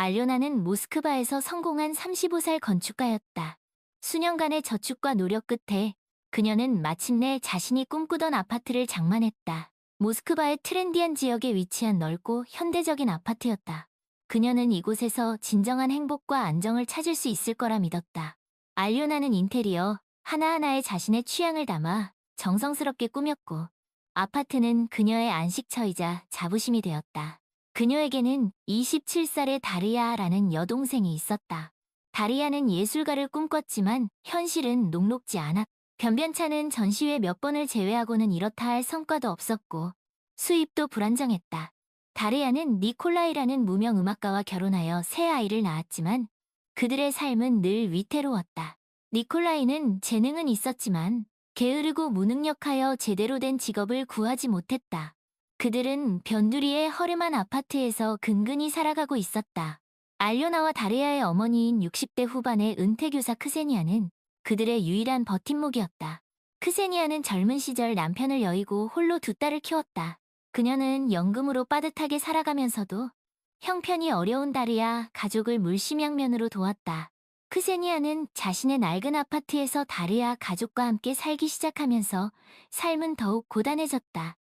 알료나는 모스크바에서 성공한 35살 건축가였다. 수년간의 저축과 노력 끝에 그녀는 마침내 자신이 꿈꾸던 아파트를 장만했다. 모스크바의 트렌디한 지역에 위치한 넓고 현대적인 아파트였다. 그녀는 이곳에서 진정한 행복과 안정을 찾을 수 있을 거라 믿었다. 알료나는 인테리어 하나하나에 자신의 취향을 담아 정성스럽게 꾸몄고, 아파트는 그녀의 안식처이자 자부심이 되었다. 그녀에게는 27살의 다리아라는 여동생이 있었다. 다리아는 예술가를 꿈꿨지만 현실은 녹록지 않았다. 변변찮은 전시회 몇 번을 제외하고는 이렇다 할 성과도 없었고 수입도 불안정했다. 다리아는 니콜라이라는 무명 음악가와 결혼하여 새 아이를 낳았지만 그들의 삶은 늘 위태로웠다. 니콜라이는 재능은 있었지만 게으르고 무능력하여 제대로 된 직업을 구하지 못했다. 그들은 변두리의 허름한 아파트에서 근근히 살아가고 있었다. 알료나와 다리아의 어머니인 60대 후반의 은퇴교사 크세니아는 그들의 유일한 버팀목이었다. 크세니아는 젊은 시절 남편을 여의고 홀로 두 딸을 키웠다. 그녀는 연금으로 빠듯하게 살아가면서도 형편이 어려운 다리아 가족을 물심양면으로 도왔다. 크세니아는 자신의 낡은 아파트에서 다리아 가족과 함께 살기 시작하면서 삶은 더욱 고단해졌다.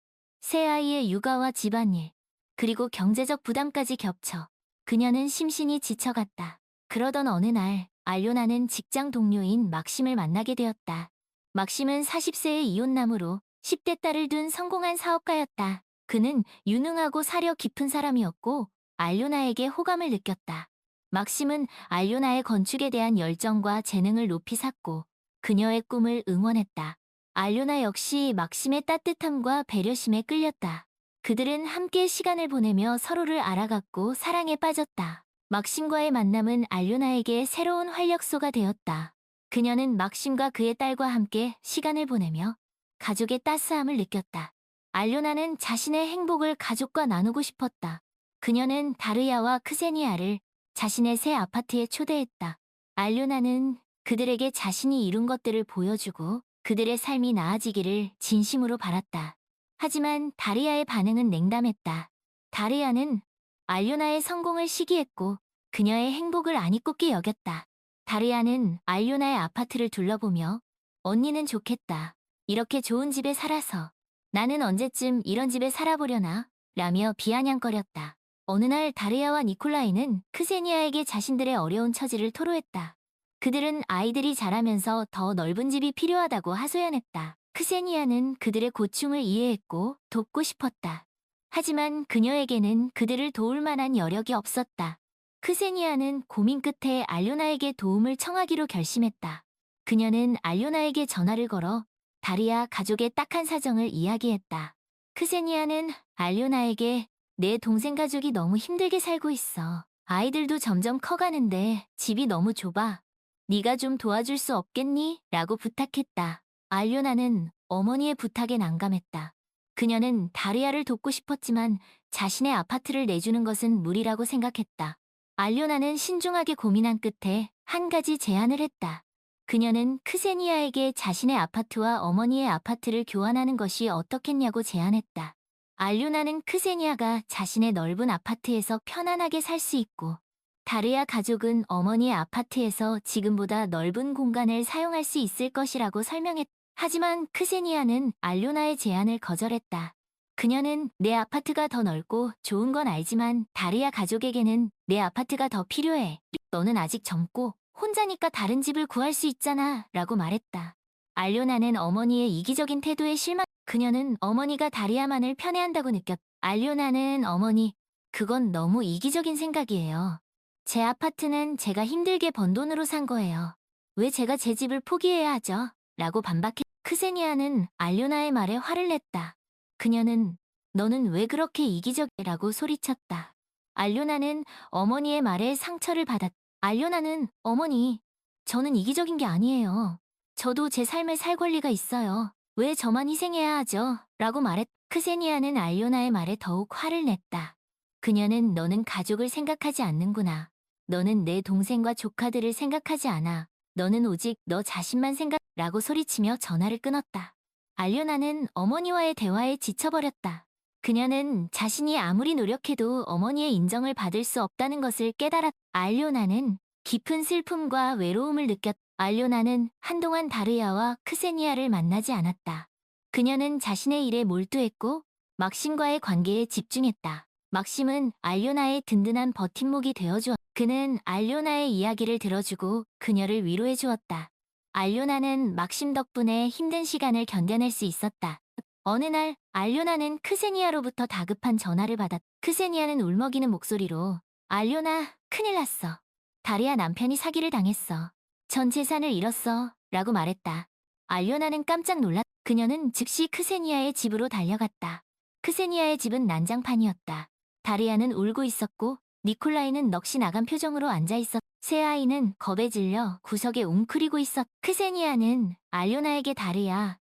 새 아이의 육아와 집안일, 그리고 경제적 부담까지 겹쳐 그녀는 심신이 지쳐갔다. 그러던 어느 날 알료나는 직장 동료인 막심을 만나게 되었다. 막심은 40세의 이혼남으로 10대 딸을 둔 성공한 사업가였다. 그는 유능하고 사려 깊은 사람이었고 알료나에게 호감을 느꼈다. 막심은 알료나의 건축에 대한 열정과 재능을 높이 샀고 그녀의 꿈을 응원했다. 알료나 역시 막심의 따뜻함과 배려심에 끌렸다. 그들은 함께 시간을 보내며 서로를 알아갔고 사랑에 빠졌다. 막심과의 만남은 알료나에게 새로운 활력소가 되었다. 그녀는 막심과 그의 딸과 함께 시간을 보내며 가족의 따스함을 느꼈다. 알료나는 자신의 행복을 가족과 나누고 싶었다. 그녀는 다르야와 크세니아를 자신의 새 아파트에 초대했다. 알료나는 그들에게 자신이 이룬 것들을 보여주고 그들의 삶이 나아지기를 진심으로 바랐다. 하지만 다리아의 반응은 냉담했다. 다리아는 알료나의 성공을 시기했고 그녀의 행복을 안 이꼽게 여겼다. 다리아는 알료나의 아파트를 둘러보며 언니는 좋겠다. 이렇게 좋은 집에 살아서 나는 언제쯤 이런 집에 살아보려나? 라며 비아냥거렸다. 어느 날 다리아와 니콜라이는 크세니아에게 자신들의 어려운 처지를 토로했다. 그들은 아이들이 자라면서 더 넓은 집이 필요하다고 하소연했다. 크세니아는 그들의 고충을 이해했고 돕고 싶었다. 하지만 그녀에게는 그들을 도울 만한 여력이 없었다. 크세니아는 고민 끝에 알료나에게 도움을 청하기로 결심했다. 그녀는 알료나에게 전화를 걸어 다리아 가족의 딱한 사정을 이야기했다. 크세니아는 알료나에게 내 동생 가족이 너무 힘들게 살고 있어. 아이들도 점점 커가는데 집이 너무 좁아. 네가 좀 도와줄 수 없겠니? 라고 부탁했다. 알료나는 어머니의 부탁에 난감했다. 그녀는 다리아를 돕고 싶었지만 자신의 아파트를 내주는 것은 무리라고 생각했다. 알료나는 신중하게 고민한 끝에 한 가지 제안을 했다. 그녀는 크세니아에게 자신의 아파트와 어머니의 아파트를 교환하는 것이 어떻겠냐고 제안했다. 알료나는 크세니아가 자신의 넓은 아파트에서 편안하게 살 수 있고 다리아 가족은 어머니의 아파트에서 지금보다 넓은 공간을 사용할 수 있을 것이라고 설명했다. 하지만 크세니아는 알료나의 제안을 거절했다. 그녀는 내 아파트가 더 넓고 좋은 건 알지만 다리아 가족에게는 내 아파트가 더 필요해. 너는 아직 젊고 혼자니까 다른 집을 구할 수 있잖아 라고 말했다. 알료나는 어머니의 이기적인 태도에 실망. 그녀는 어머니가 다리아만을 편애한다고 느꼈다. 알료나는 어머니, 그건 너무 이기적인 생각이에요. 제 아파트는 제가 힘들게 번 돈으로 산 거예요. 왜 제가 제 집을 포기해야 하죠? 라고 반박해. 크세니아는 알료나의 말에 화를 냈다. 그녀는 너는 왜 그렇게 이기적이라고 소리쳤다. 알료나는 어머니의 말에 상처를 받았다. 알료나는 어머니, 저는 이기적인 게 아니에요. 저도 제 삶을 살 권리가 있어요. 왜 저만 희생해야 하죠? 라고 말했다. 크세니아는 알료나의 말에 더욱 화를 냈다. 그녀는 너는 가족을 생각하지 않는구나. 너는 내 동생과 조카들을 생각하지 않아. 너는 오직 너 자신만 라고 소리치며 전화를 끊었다. 알료나는 어머니와의 대화에 지쳐버렸다. 그녀는 자신이 아무리 노력해도 어머니의 인정을 받을 수 없다는 것을 깨달았. 알료나는 깊은 슬픔과 외로움을 느꼈. 알료나는 한동안 다르야와 크세니아를 만나지 않았다. 그녀는 자신의 일에 몰두했고 막심과의 관계에 집중했다. 막심은 알료나의 든든한 버팀목이 되어주었다. 그는 알료나의 이야기를 들어주고 그녀를 위로해 주었다. 알료나는 막심 덕분에 힘든 시간을 견뎌낼 수 있었다. 어느 날 알료나는 크세니아로부터 다급한 전화를 받았다. 크세니아는 울먹이는 목소리로 알료나, 큰일 났어. 다리아 남편이 사기를 당했어. 전 재산을 잃었어. 라고 말했다. 알료나는 깜짝 놀랐다. 그녀는 즉시 크세니아의 집으로 달려갔다. 크세니아의 집은 난장판이었다. 다리아는 울고 있었고 니콜라이는 넋이 나간 표정으로 앉아있었다. 새 아이는 겁에 질려 구석에 웅크리고 있었다. 크세니아는 알료나에게 다리아,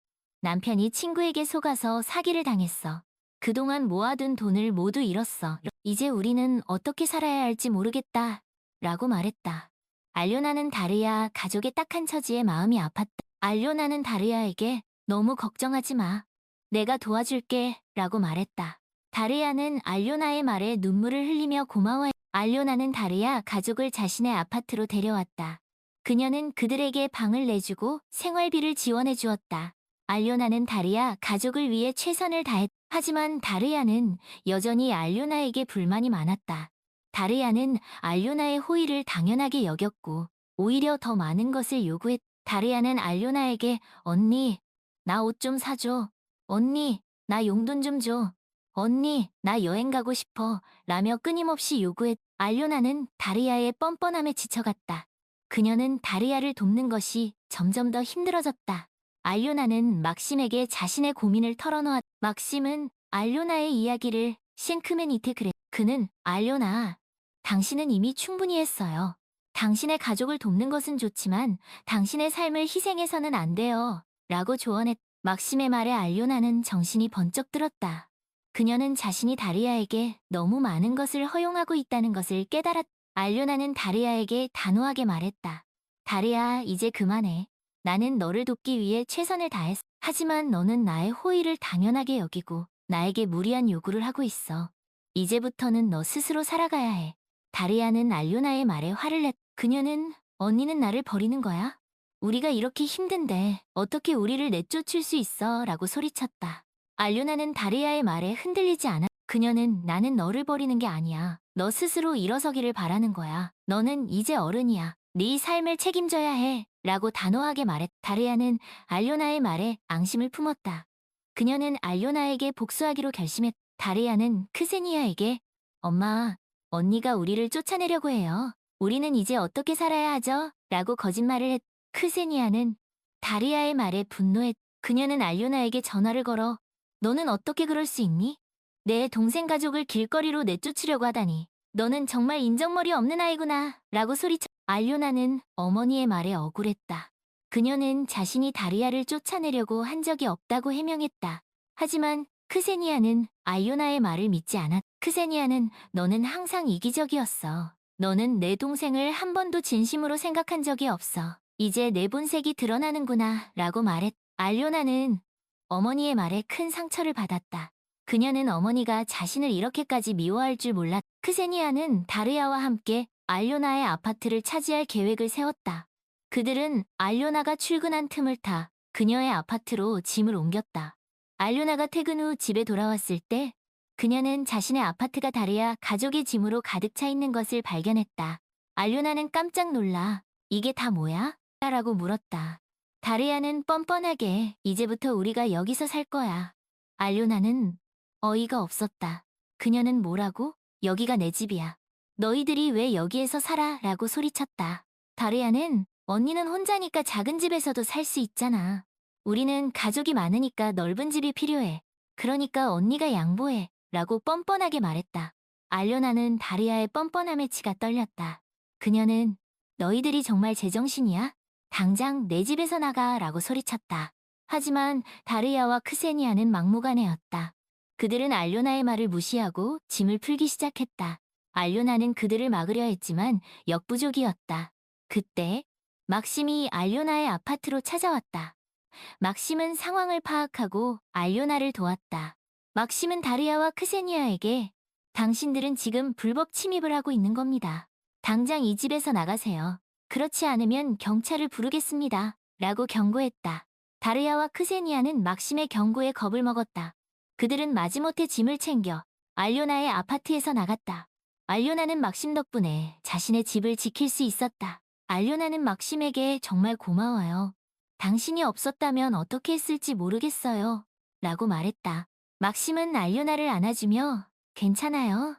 남편이 친구에게 속아서 사기를 당했어. 그동안 모아둔 돈을 모두 잃었어. 이제 우리는 어떻게 살아야 할지 모르겠다. 라고 말했다. 알료나는 다리아 가족의 딱한 처지에 마음이 아팠다. 알료나는 다리아에게 너무 걱정하지 마. 내가 도와줄게. 라고 말했다. 다리아는 알료나의 말에 눈물을 흘리며 고마워해. 알료나는 다리아 가족을 자신의 아파트로 데려왔다. 그녀는 그들에게 방을 내주고 생활비를 지원해 주었다. 알료나는 다리아 가족을 위해 최선을 다했. 하지만 다리아는 여전히 알료나에게 불만이 많았다. 다리아는 알료나의 호의를 당연하게 여겼고 오히려 더 많은 것을 요구했. 다리아는 알료나에게 언니, 나 옷 좀 사줘. 언니, 나 용돈 좀 줘. 언니, 나 여행 가고 싶어. 라며 끊임없이 요구했. 알료나는 다리아의 뻔뻔함에 지쳐갔다. 그녀는 다리아를 돕는 것이 점점 더 힘들어졌다. 알료나는 막심에게 자신의 고민을 털어놓았. 막심은 알료나의 이야기를 싱크맨한테 그랬. 그는 알료나, 당신은 이미 충분히 했어요. 당신의 가족을 돕는 것은 좋지만 당신의 삶을 희생해서는 안 돼요. 라고 조언했. 막심의 말에 알료나는 정신이 번쩍 들었다. 그녀는 자신이 다리아에게 너무 많은 것을 허용하고 있다는 것을 깨달았. 알료나는 다리아에게 단호하게 말했다. 다리아, 이제 그만해. 나는 너를 돕기 위해 최선을 다했어. 하지만 너는 나의 호의를 당연하게 여기고 나에게 무리한 요구를 하고 있어. 이제부터는 너 스스로 살아가야 해. 다리아는 알료나의 말에 화를 냈. 그녀는 언니는 나를 버리는 거야? 우리가 이렇게 힘든데 어떻게 우리를 내쫓을 수 있어? 라고 소리쳤다. 알료나는 다리아의 말에 흔들리지 않아. 그녀는 나는 너를 버리는 게 아니야. 너 스스로 일어서기를 바라는 거야. 너는 이제 어른이야. 네 삶을 책임져야 해. 라고 단호하게 말했. 다리아는 알료나의 말에 앙심을 품었다. 그녀는 알료나에게 복수하기로 결심했. 다리아는 크세니아에게 엄마, 언니가 우리를 쫓아내려고 해요. 우리는 이제 어떻게 살아야 하죠? 라고 거짓말을 했. 크세니아는 다리아의 말에 분노했. 그녀는 알료나에게 전화를 걸어 너는 어떻게 그럴 수 있니? 내 동생 가족을 길거리로 내쫓으려고 하다니. 너는 정말 인정머리 없는 아이구나. 라고 소리쳐. 알료나는 어머니의 말에 억울했다. 그녀는 자신이 다리아를 쫓아내려고 한 적이 없다고 해명했다. 하지만 크세니아는 알료나의 말을 믿지 않았. 크세니아는 너는 항상 이기적이었어. 너는 내 동생을 한 번도 진심으로 생각한 적이 없어. 이제 내 본색이 드러나는구나. 라고 말했. 알료나는 어머니의 말에 큰 상처를 받았다. 그녀는 어머니가 자신을 이렇게까지 미워할 줄 몰랐. 크세니아는 다르야와 함께 알료나의 아파트를 차지할 계획을 세웠다. 그들은 알료나가 출근한 틈을 타 그녀의 아파트로 짐을 옮겼다. 알료나가 퇴근 후 집에 돌아왔을 때 그녀는 자신의 아파트가 다르야 가족의 짐으로 가득 차 있는 것을 발견했다. 알료나는 깜짝 놀라 이게 다 뭐야? 라고 물었다. 다리아는 뻔뻔하게 이제부터 우리가 여기서 살 거야. 알료나는 어이가 없었다. 그녀는 뭐라고? 여기가 내 집이야. 너희들이 왜 여기에서 살아? 라고 소리쳤다. 다리아는 언니는 혼자니까 작은 집에서도 살 수 있잖아. 우리는 가족이 많으니까 넓은 집이 필요해. 그러니까 언니가 양보해. 라고 뻔뻔하게 말했다. 알료나는 다리아의 뻔뻔함에 치가 떨렸다. 그녀는 너희들이 정말 제정신이야? 당장 내 집에서 나가 라고 소리쳤다. 하지만 다리아와 크세니아는 막무가내였다. 그들은 알료나의 말을 무시하고 짐을 풀기 시작했다. 알료나는 그들을 막으려 했지만 역부족이었다. 그때 막심이 알료나의 아파트로 찾아왔다. 막심은 상황을 파악하고 알료나를 도왔다. 막심은 다리아와 크세니아에게 당신들은 지금 불법 침입을 하고 있는 겁니다. 당장 이 집에서 나가세요. 그렇지 않으면 경찰을 부르겠습니다. 라고 경고했다. 다리아와 크세니아는 막심의 경고에 겁을 먹었다. 그들은 마지못해 짐을 챙겨 알료나의 아파트에서 나갔다. 알료나는 막심 덕분에 자신의 집을 지킬 수 있었다. 알료나는 막심에게 정말 고마워요. 당신이 없었다면 어떻게 했을지 모르겠어요. 라고 말했다. 막심은 알료나를 안아주며 괜찮아요.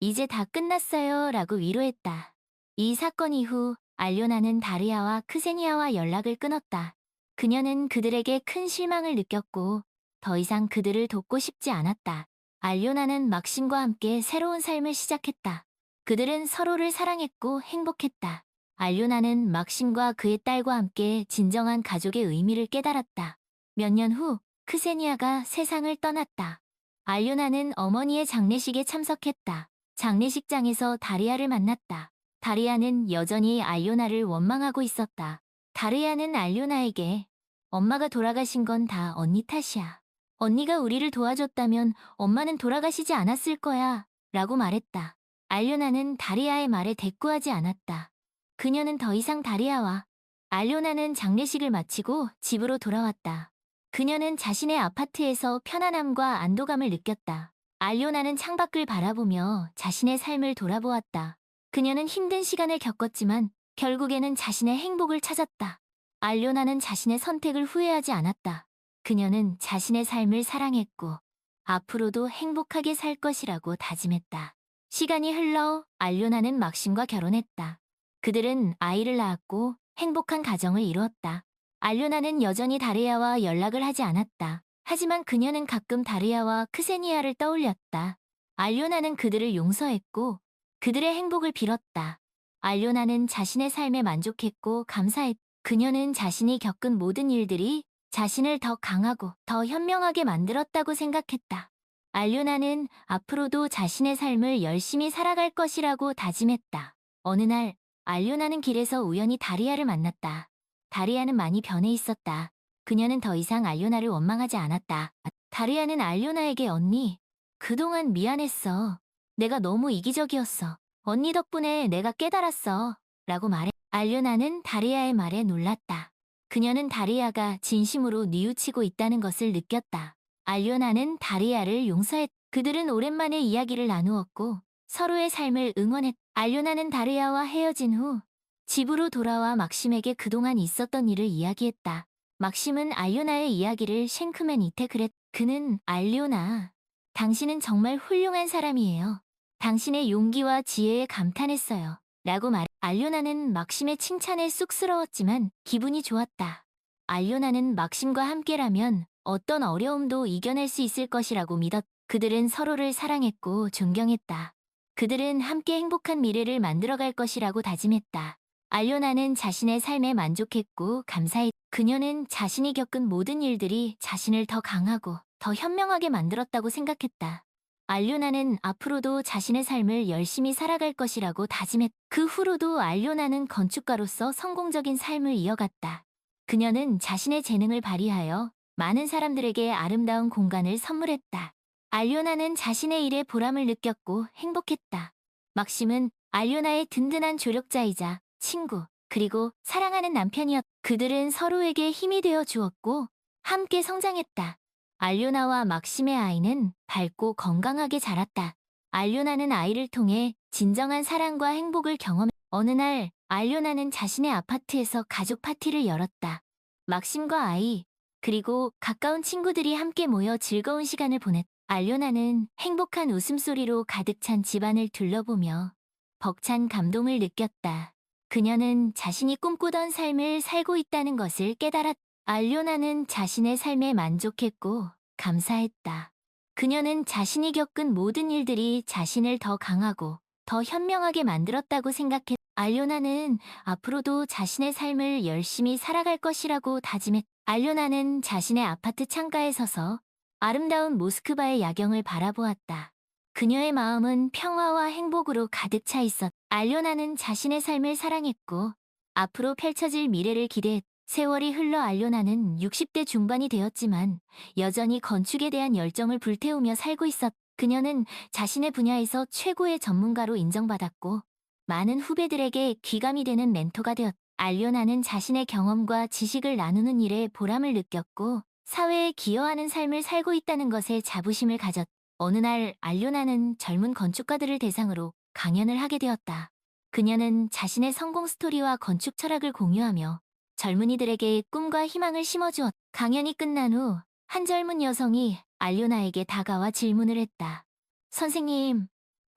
이제 다 끝났어요. 라고 위로했다. 이 사건 이후 알료나는 다리아와 크세니아와 연락을 끊었다. 그녀는 그들에게 큰 실망을 느꼈고 더 이상 그들을 돕고 싶지 않았다. 알료나는 막심과 함께 새로운 삶을 시작했다. 그들은 서로를 사랑했고 행복했다. 알료나는 막심과 그의 딸과 함께 진정한 가족의 의미를 깨달았다. 몇 년 후 크세니아가 세상을 떠났다. 알료나는 어머니의 장례식에 참석했다. 장례식장에서 다리아를 만났다. 다리아는 여전히 알료나를 원망하고 있었다. 다리아는 알료나에게 엄마가 돌아가신 건 다 언니 탓이야. 언니가 우리를 도와줬다면 엄마는 돌아가시지 않았을 거야. 라고 말했다. 알료나는 다리아의 말에 대꾸하지 않았다. 그녀는 더 이상 다리아와 알료나는 장례식을 마치고 집으로 돌아왔다. 그녀는 자신의 아파트에서 편안함과 안도감을 느꼈다. 알료나는 창밖을 바라보며 자신의 삶을 돌아보았다. 그녀는 힘든 시간을 겪었지만 결국에는 자신의 행복을 찾았다. 알료나는 자신의 선택을 후회하지 않았다. 그녀는 자신의 삶을 사랑했고 앞으로도 행복하게 살 것이라고 다짐했다. 시간이 흘러 알료나는 막심과 결혼했다. 그들은 아이를 낳았고 행복한 가정을 이루었다. 알료나는 여전히 다리아와 연락을 하지 않았다. 하지만 그녀는 가끔 다리아와 크세니아를 떠올렸다. 알료나는 그들을 용서했고 그들의 행복을 빌었다. 알료나는 자신의 삶에 만족했고 감사했다. 그녀는 자신이 겪은 모든 일들이 자신을 더 강하고 더 현명하게 만들었다고 생각했다. 알료나는 앞으로도 자신의 삶을 열심히 살아갈 것이라고 다짐했다. 어느 날 알료나는 길에서 우연히 다리아를 만났다. 다리아는 많이 변해 있었다. 그녀는 더 이상 알료나를 원망하지 않았다. 다리아는 알료나에게 언니, 그동안 미안했어. 내가 너무 이기적이었어. 언니 덕분에 내가 깨달았어. 라고 말해. 알료나는 다리아의 말에 놀랐다. 그녀는 다리아가 진심으로 뉘우치고 있다는 것을 느꼈다. 알료나는 다리아를 용서했다. 그들은 오랜만에 이야기를 나누었고 서로의 삶을 응원했다. 알료나는 다리아와 헤어진 후 집으로 돌아와 막심에게 그동안 있었던 일을 이야기했다. 막심은 알료나의 이야기를 쉥크맨한테 그랬다. 그는 알료나, 당신은 정말 훌륭한 사람이에요. 당신의 용기와 지혜에 감탄했어요. 라고 말해. 알료나는 막심의 칭찬에 쑥스러웠지만 기분이 좋았다. 알료나는 막심과 함께라면 어떤 어려움도 이겨낼 수 있을 것이라고 믿었다. 그들은 서로를 사랑했고 존경했다. 그들은 함께 행복한 미래를 만들어갈 것이라고 다짐했다. 알료나는 자신의 삶에 만족했고 감사했다. 그녀는 자신이 겪은 모든 일들이 자신을 더 강하고 더 현명하게 만들었다고 생각했다. 알료나는 앞으로도 자신의 삶을 열심히 살아갈 것이라고 다짐했다. 그 후로도 알료나는 건축가로서 성공적인 삶을 이어갔다. 그녀는 자신의 재능을 발휘하여 많은 사람들에게 아름다운 공간을 선물했다. 알료나는 자신의 일에 보람을 느꼈고 행복했다. 막심은 알료나의 든든한 조력자이자 친구, 그리고 사랑하는 남편이었다. 그들은 서로에게 힘이 되어 주었고 함께 성장했다. 알료나와 막심의 아이는 밝고 건강하게 자랐다. 알료나는 아이를 통해 진정한 사랑과 행복을 경험해. 어느 날 알료나는 자신의 아파트에서 가족 파티를 열었다. 막심과 아이, 그리고 가까운 친구들이 함께 모여 즐거운 시간을 보냈다. 알료나는 행복한 웃음소리로 가득 찬 집안을 둘러보며 벅찬 감동을 느꼈다. 그녀는 자신이 꿈꾸던 삶을 살고 있다는 것을 깨달았다. 알료나는 자신의 삶에 만족했고 감사했다. 그녀는 자신이 겪은 모든 일들이 자신을 더 강하고 더 현명하게 만들었다고 생각했다. 알료나는 앞으로도 자신의 삶을 열심히 살아갈 것이라고 다짐했다. 알료나는 자신의 아파트 창가에 서서 아름다운 모스크바의 야경을 바라보았다. 그녀의 마음은 평화와 행복으로 가득 차 있었다. 알료나는 자신의 삶을 사랑했고 앞으로 펼쳐질 미래를 기대했다. 세월이 흘러 알료나는 60대 중반이 되었지만 여전히 건축에 대한 열정을 불태우며 살고 있었다. 그녀는 자신의 분야에서 최고의 전문가로 인정받았고 많은 후배들에게 귀감이 되는 멘토가 되었다. 알료나는 자신의 경험과 지식을 나누는 일에 보람을 느꼈고 사회에 기여하는 삶을 살고 있다는 것에 자부심을 가졌다. 어느 날 알료나는 젊은 건축가들을 대상으로 강연을 하게 되었다. 그녀는 자신의 성공 스토리와 건축 철학을 공유하며 젊은이들에게 꿈과 희망을 심어주었다. 강연이 끝난 후 한 젊은 여성이 알료나에게 다가와 질문을 했다. 선생님,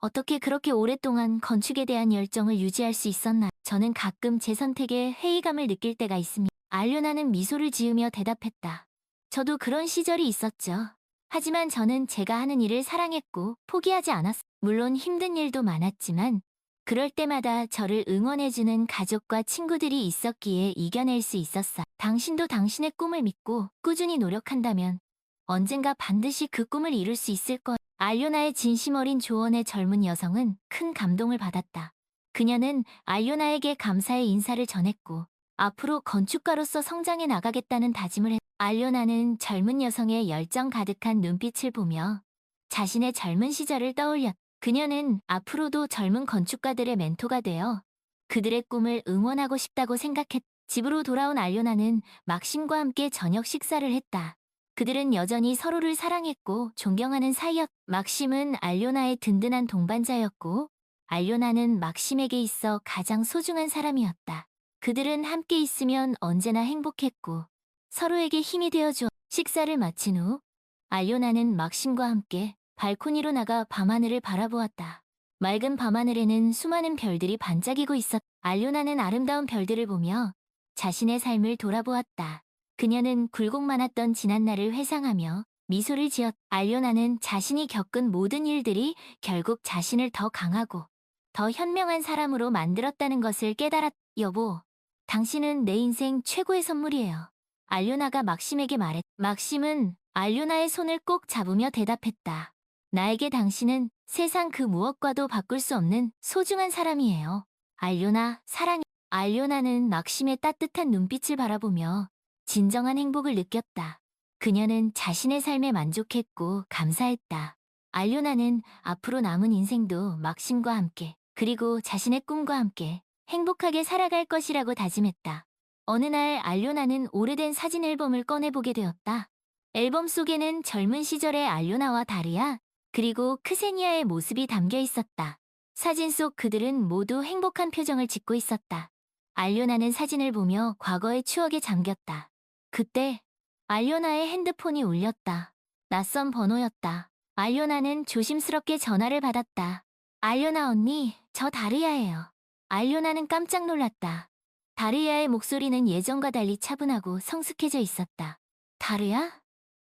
어떻게 그렇게 오랫동안 건축에 대한 열정을 유지할 수 있었나요? 저는 가끔 제 선택에 회의감을 느낄 때가 있습니다. 알료나는 미소를 지으며 대답했다. 저도 그런 시절이 있었죠. 하지만 저는 제가 하는 일을 사랑했고 포기하지 않았어요. 물론 힘든 일도 많았지만 그럴 때마다 저를 응원해주는 가족과 친구들이 있었기에 이겨낼 수 있었어요. 당신도 당신의 꿈을 믿고 꾸준히 노력한다면 언젠가 반드시 그 꿈을 이룰 수 있을 거예요. 알료나의 진심 어린 조언에 젊은 여성은 큰 감동을 받았다. 그녀는 알료나에게 감사의 인사를 전했고 앞으로 건축가로서 성장해 나가겠다는 다짐을 했다. 알료나는 젊은 여성의 열정 가득한 눈빛을 보며 자신의 젊은 시절을 떠올렸다. 그녀는 앞으로도 젊은 건축가들의 멘토가 되어 그들의 꿈을 응원하고 싶다고 생각했다. 집으로 돌아온 알료나는 막심과 함께 저녁 식사를 했다. 그들은 여전히 서로를 사랑했고 존경하는 사이였다. 막심은 알료나의 든든한 동반자였고 알료나는 막심에게 있어 가장 소중한 사람이었다. 그들은 함께 있으면 언제나 행복했고 서로에게 힘이 되어주었다. 식사를 마친 후 알료나는 막심과 함께 발코니로 나가 밤하늘을 바라보았다. 맑은 밤하늘에는 수많은 별들이 반짝이고 있었다. 알료나는 아름다운 별들을 보며 자신의 삶을 돌아보았다. 그녀는 굴곡 많았던 지난날을 회상하며 미소를 지었다. 알료나는 자신이 겪은 모든 일들이 결국 자신을 더 강하고 더 현명한 사람으로 만들었다는 것을 깨달았다. 여보, 당신은 내 인생 최고의 선물이에요. 알료나가 막심에게 말했다. 막심은 알료나의 손을 꼭 잡으며 대답했다. 나에게 당신은 세상 그 무엇과도 바꿀 수 없는 소중한 사람이에요. 알료나, 사랑해. 알료나는 막심의 따뜻한 눈빛을 바라보며 진정한 행복을 느꼈다. 그녀는 자신의 삶에 만족했고 감사했다. 알료나는 앞으로 남은 인생도 막심과 함께 그리고 자신의 꿈과 함께 행복하게 살아갈 것이라고 다짐했다. 어느 날 알료나는 오래된 사진 앨범을 꺼내보게 되었다. 앨범 속에는 젊은 시절의 알료나와 다리아 그리고 크세니아의 모습이 담겨 있었다. 사진 속 그들은 모두 행복한 표정을 짓고 있었다. 알료나는 사진을 보며 과거의 추억에 잠겼다. 그때 알료나의 핸드폰이 울렸다. 낯선 번호였다. 알료나는 조심스럽게 전화를 받았다. 알료나 언니, 저 다리아예요. 알료나는 깜짝 놀랐다. 다리아의 목소리는 예전과 달리 차분하고 성숙해져 있었다. 다리아?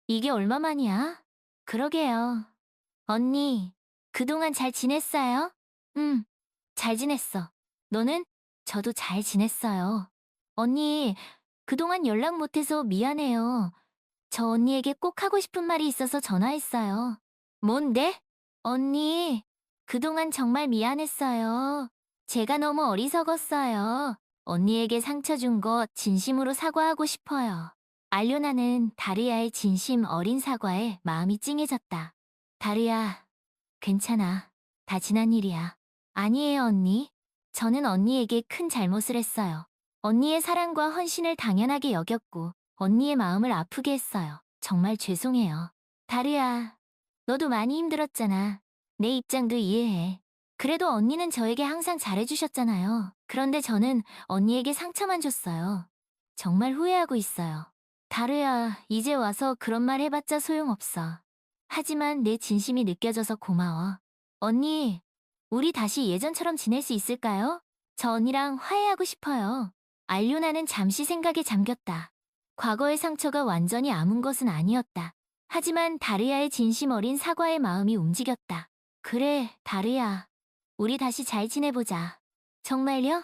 이게 얼마만이야? 그러게요. 언니, 그동안 잘 지냈어요? 응, 잘 지냈어. 너는? 저도 잘 지냈어요. 언니, 그동안 연락 못해서 미안해요. 저 언니에게 꼭 하고 싶은 말이 있어서 전화했어요. 뭔데? 언니, 그동안 정말 미안했어요. 제가 너무 어리석었어요. 언니에게 상처 준 거 진심으로 사과하고 싶어요. 알료나는 다리아의 진심 어린 사과에 마음이 찡해졌다. 다리아, 괜찮아. 다 지난 일이야. 아니에요, 언니. 저는 언니에게 큰 잘못을 했어요. 언니의 사랑과 헌신을 당연하게 여겼고, 언니의 마음을 아프게 했어요. 정말 죄송해요. 다리아, 너도 많이 힘들었잖아. 내 입장도 이해해. 그래도 언니는 저에게 항상 잘해주셨잖아요. 그런데 저는 언니에게 상처만 줬어요. 정말 후회하고 있어요. 다르야, 이제 와서 그런 말 해봤자 소용없어. 하지만 내 진심이 느껴져서 고마워. 언니, 우리 다시 예전처럼 지낼 수 있을까요? 저 언니랑 화해하고 싶어요. 알료나는 잠시 생각에 잠겼다. 과거의 상처가 완전히 아문 것은 아니었다. 하지만 다르야의 진심 어린 사과의 마음이 움직였다. 그래, 다르야. 우리 다시 잘 지내보자. 정말요?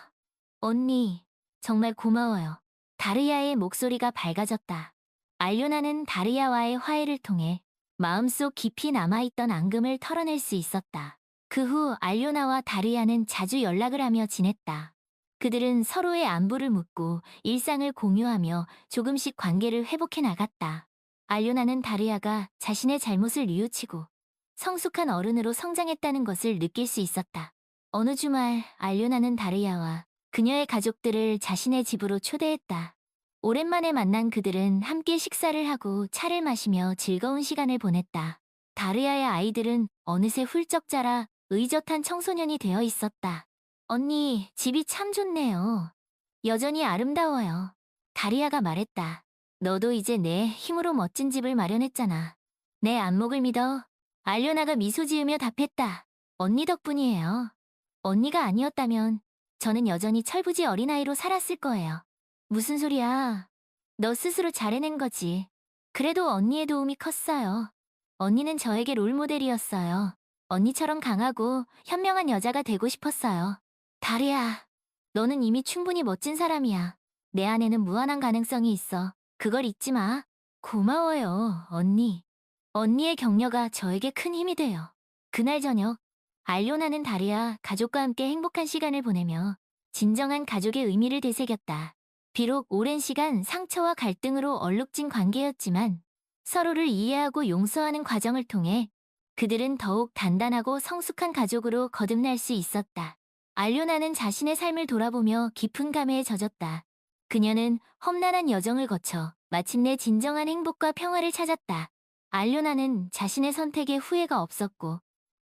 언니, 정말 고마워요. 다르야의 목소리가 밝아졌다. 알료나는 다르야와의 화해를 통해 마음속 깊이 남아있던 앙금을 털어낼 수 있었다. 그 후 알료나와 다르야는 자주 연락을 하며 지냈다. 그들은 서로의 안부를 묻고 일상을 공유하며 조금씩 관계를 회복해 나갔다. 알료나는 다리아가 자신의 잘못을 뉘우치고 성숙한 어른으로 성장했다는 것을 느낄 수 있었다. 어느 주말 알료나는 다리아와 그녀의 가족들을 자신의 집으로 초대했다. 오랜만에 만난 그들은 함께 식사를 하고 차를 마시며 즐거운 시간을 보냈다. 다리아의 아이들은 어느새 훌쩍 자라 의젓한 청소년이 되어 있었다. 언니, 집이 참 좋네요. 여전히 아름다워요. 다리아가 말했다. 너도 이제 내 힘으로 멋진 집을 마련했잖아. 내 안목을 믿어. 알료나가 미소 지으며 답했다. 언니 덕분이에요. 언니가 아니었다면 저는 여전히 철부지 어린아이로 살았을 거예요. 무슨 소리야. 너 스스로 잘 해낸 거지. 그래도 언니의 도움이 컸어요. 언니는 저에게 롤모델이었어요. 언니처럼 강하고 현명한 여자가 되고 싶었어요. 다리야, 너는 이미 충분히 멋진 사람이야. 내 안에는 무한한 가능성이 있어. 그걸 잊지 마. 고마워요, 언니. 언니의 격려가 저에게 큰 힘이 돼요. 그날 저녁, 알료나는 다리아 가족과 함께 행복한 시간을 보내며 진정한 가족의 의미를 되새겼다. 비록 오랜 시간 상처와 갈등으로 얼룩진 관계였지만 서로를 이해하고 용서하는 과정을 통해 그들은 더욱 단단하고 성숙한 가족으로 거듭날 수 있었다. 알료나는 자신의 삶을 돌아보며 깊은 감회에 젖었다. 그녀는 험난한 여정을 거쳐 마침내 진정한 행복과 평화를 찾았다. 알료나는 자신의 선택에 후회가 없었고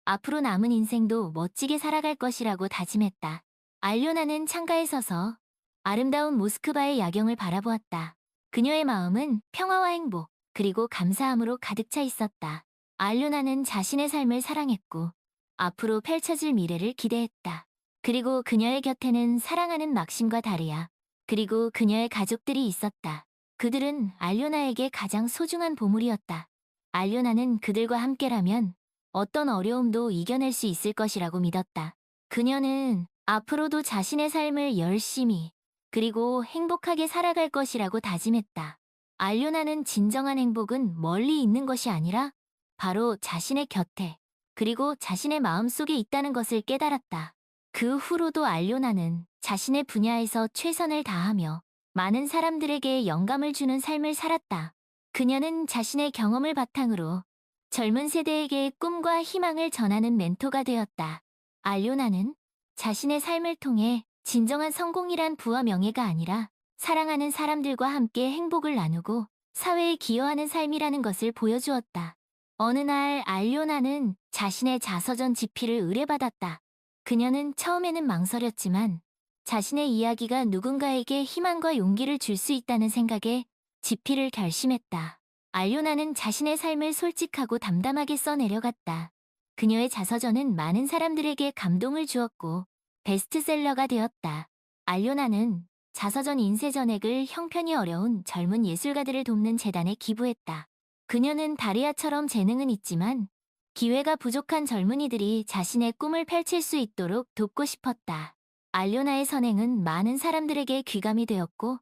앞으로 남은 인생도 멋지게 살아갈 것이라고 다짐했다. 알료나는 창가에 서서 아름다운 모스크바의 야경을 바라보았다. 그녀의 마음은 평화와 행복, 그리고 감사함으로 가득 차 있었다. 알료나는 자신의 삶을 사랑했고 앞으로 펼쳐질 미래를 기대했다. 그리고 그녀의 곁에는 사랑하는 막심과 다리아, 그리고 그녀의 가족들이 있었다. 그들은 알료나에게 가장 소중한 보물이었다. 알료나는 그들과 함께라면 어떤 어려움도 이겨낼 수 있을 것이라고 믿었다. 그녀는 앞으로도 자신의 삶을 열심히 그리고 행복하게 살아갈 것이라고 다짐했다. 알료나는 진정한 행복은 멀리 있는 것이 아니라 바로 자신의 곁에 그리고 자신의 마음속에 있다는 것을 깨달았다. 그 후로도 알료나는 자신의 분야에서 최선을 다하며 많은 사람들에게 영감을 주는 삶을 살았다. 그녀는 자신의 경험을 바탕으로 젊은 세대에게 꿈과 희망을 전하는 멘토가 되었다. 알료나는 자신의 삶을 통해 진정한 성공이란 부와 명예가 아니라 사랑하는 사람들과 함께 행복을 나누고 사회에 기여하는 삶이라는 것을 보여주었다. 어느 날 알료나는 자신의 자서전 집필을 의뢰받았다. 그녀는 처음에는 망설였지만 자신의 이야기가 누군가에게 희망과 용기를 줄 수 있다는 생각에 집필을 결심했다. 알료나는 자신의 삶을 솔직하고 담담하게 써내려갔다. 그녀의 자서전은 많은 사람들에게 감동을 주었고 베스트셀러가 되었다. 알료나는 자서전 인쇄 전액을 형편이 어려운 젊은 예술가들을 돕는 재단에 기부했다. 그녀는 다리아처럼 재능은 있지만 기회가 부족한 젊은이들이 자신의 꿈을 펼칠 수 있도록 돕고 싶었다. 알료나의 선행은 많은 사람들에게 귀감이 되었고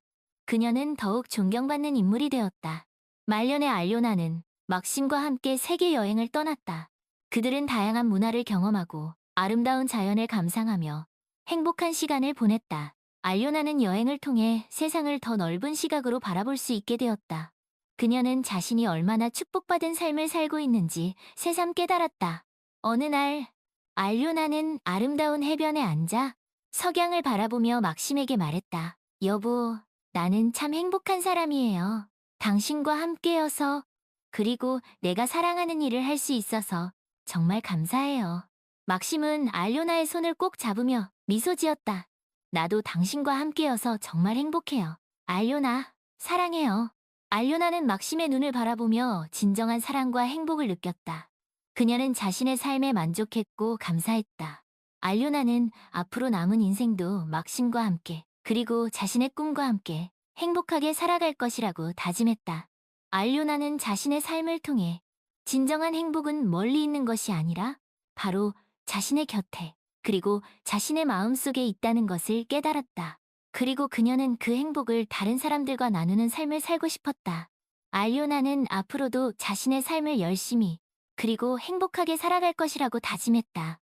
그녀는 더욱 존경받는 인물이 되었다. 말년의 알료나는 막심과 함께 세계 여행을 떠났다. 그들은 다양한 문화를 경험하고 아름다운 자연을 감상하며 행복한 시간을 보냈다. 알료나는 여행을 통해 세상을 더 넓은 시각으로 바라볼 수 있게 되었다. 그녀는 자신이 얼마나 축복받은 삶을 살고 있는지 새삼 깨달았다. 어느 날 알료나는 아름다운 해변에 앉아 석양을 바라보며 막심에게 말했다. 여보, 나는 참 행복한 사람이에요. 당신과 함께여서 그리고 내가 사랑하는 일을 할 수 있어서 정말 감사해요. 막심은 알료나의 손을 꼭 잡으며 미소 지었다. 나도 당신과 함께여서 정말 행복해요. 알료나, 사랑해요. 알료나는 막심의 눈을 바라보며 진정한 사랑과 행복을 느꼈다. 그녀는 자신의 삶에 만족했고 감사했다. 알료나는 앞으로 남은 인생도 막심과 함께 그리고 자신의 꿈과 함께 행복하게 살아갈 것이라고 다짐했다. 알료나는 자신의 삶을 통해 진정한 행복은 멀리 있는 것이 아니라 바로 자신의 곁에 그리고 자신의 마음속에 있다는 것을 깨달았다. 그리고 그녀는 그 행복을 다른 사람들과 나누는 삶을 살고 싶었다. 알료나는 앞으로도 자신의 삶을 열심히 그리고 행복하게 살아갈 것이라고 다짐했다.